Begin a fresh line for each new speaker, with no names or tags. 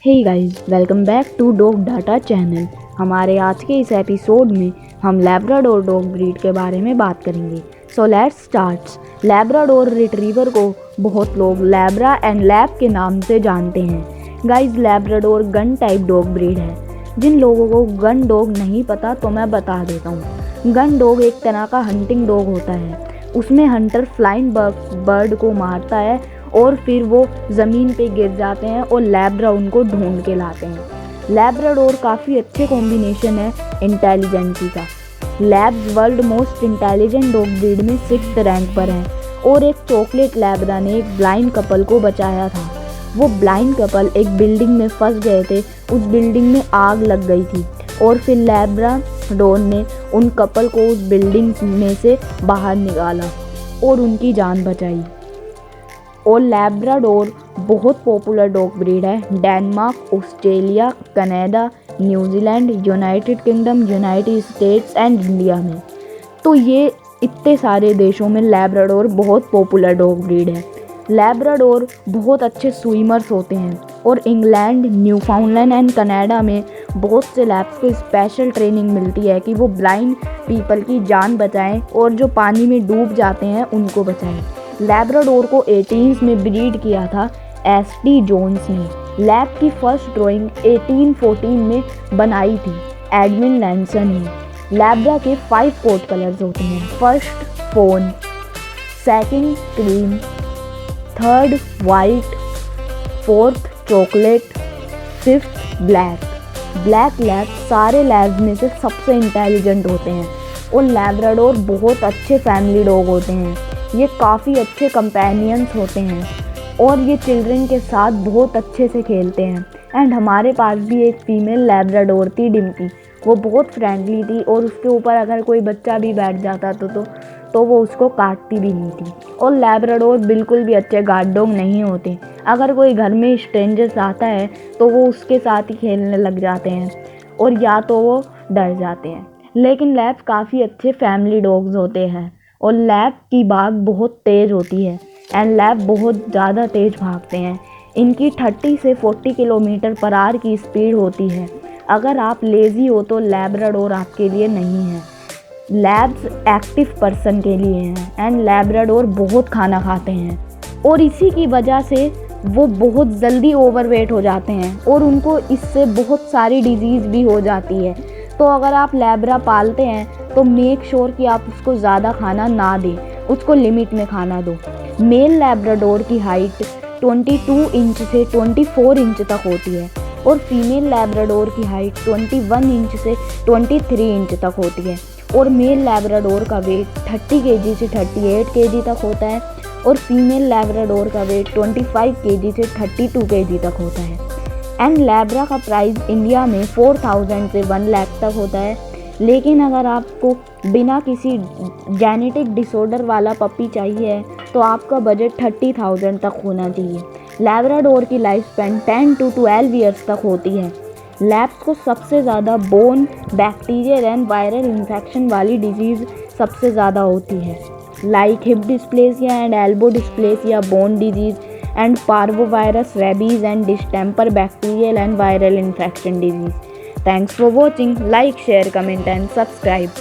Hey guys, welcome back to dog data channel. हमारे आज के इस एपिसोड में हम लैब्राडोर डॉग ब्रीड के बारे में बात करेंगे। So let's start. Labrador retriever को बहुत लोग लैब्रा एंड लैब के नाम से जानते हैं। Guys, Labrador gun type dog breed है। जिन लोगों को गन डॉग नहीं पता तो मैं बता देता हूँ। गन डॉग एक तरह का हंटिंग डॉग होता है। उसमें हंटर फ्लाइंग बर्ड को मारता है और फिर वो ज़मीन पे गिर जाते हैं और लैब्रा उनको ढूंढ के लाते हैं। लैब्राडोर काफ़ी अच्छे कॉम्बिनेशन है इंटेलिजेंसी का। Labs world most intelligent dog breed में 6th रैंक पर है। और एक चॉकलेट लैब्रा ने एक ब्लाइंड कपल को बचाया था। वो ब्लाइंड कपल एक बिल्डिंग में फंस गए थे। उस बिल्डिंग में आग लग गई थी और फिर लैब्राडोर ने उन कपल को उस बिल्डिंग में से बाहर निकाला और उनकी जान बचाई। और लैब्राडोर बहुत पॉपुलर डॉग ब्रीड है Denmark, Australia, Canada, New Zealand, United kingdom, United states and India में। तो ये इतने सारे देशों में लैब्राडोर बहुत पॉपुलर डॉग ब्रीड है। लैब्राडोर बहुत अच्छे स्विमर्स होते हैं और इंग्लैंड, न्यूफाउंडलैंड एंड कनाडा में बहुत से लैब्स को स्पेशल ट्रेनिंग मिलती है कि वो ब्लाइंड पीपल की जान बचाएं और जो पानी में डूब जाते हैं उनको बचाएं। लैब्राडोर को 18 में ब्रीड किया था एस.टी. जोन्स ने। लैब की फर्स्ट ड्राइंग 1814 में बनाई थी एडविन लैंसन ने। लैब्रा के 5 कोट कलर्स होते हैं। First phone, second cream, third white, fourth chocolate, fifth black. Black lab सारे लैब्स में से सबसे इंटेलिजेंट होते हैं और लैब्राडोर बहुत अच्छे फैमिली डॉग होते हैं। ये काफ़ी अच्छे कंपेनियंस होते हैं और ये चिल्ड्रन के साथ बहुत अच्छे से खेलते हैं। एंड हमारे पास भी एक फ़ीमेल लैब्राडोर थी, डिम्पी। वो बहुत फ्रेंडली थी और उसके ऊपर अगर कोई बच्चा भी बैठ जाता तो वो उसको काटती भी नहीं थी। और लैब्राडोर बिल्कुल भी अच्छे गार्ड डॉग नहीं होते। अगर कोई घर में स्ट्रेंजर्स आता है तो वो उसके साथ ही खेलने लग जाते हैं और या तो वो डर जाते हैं। लेकिन लैब काफ़ी अच्छे फैमिली डॉग्स होते हैं और लैब की भाग बहुत तेज़ होती है एंड लैब बहुत ज़्यादा तेज़ भागते हैं। इनकी 30 से 40 किलोमीटर पर आवर की स्पीड होती है। अगर आप लेज़ी हो तो लैब्राडोर आपके लिए नहीं है। लैब्स एक्टिव पर्सन के लिए हैं एंड लैब्राडोर बहुत खाना खाते हैं और इसी की वजह से वो बहुत जल्दी ओवरवेट हो जाते हैं और उनको इससे बहुत सारी डिजीज़ भी हो जाती है। तो अगर आप लैब्रा पालते हैं तो मेक श्योर कि आप उसको ज़्यादा खाना ना दें, उसको लिमिट में खाना दो। मेल लैब्राडोर की हाइट 22 इंच से 24 इंच तक होती है और फीमेल लैब्राडोर की हाइट 21 इंच से 23 इंच तक होती है। और मेल लैब्राडोर का वेट 30 kg से 38 kg तक होता है और फीमेल लैब्राडोर का वेट 25 kg से 32 kg तक होता है। एंड लैब्रा का प्राइस इंडिया में 4000 से 1 लाख तक होता है। लेकिन अगर आपको बिना किसी जेनेटिक डिसऑर्डर वाला पपी चाहिए तो आपका बजट 30,000 तक होना चाहिए। लैब्राडोर की लाइफ स्पैन 10 to 12 ईयर्स तक होती है। लैब्स को सबसे ज़्यादा bone, bacterial and viral infection वाली डिजीज़ सबसे ज़्यादा होती है, like hip dysplasia and elbow dysplasia, bone disease and parvovirus, rabies and distemper bacterial and viral infection disease. Thanks for watching. Like, share, comment and subscribe.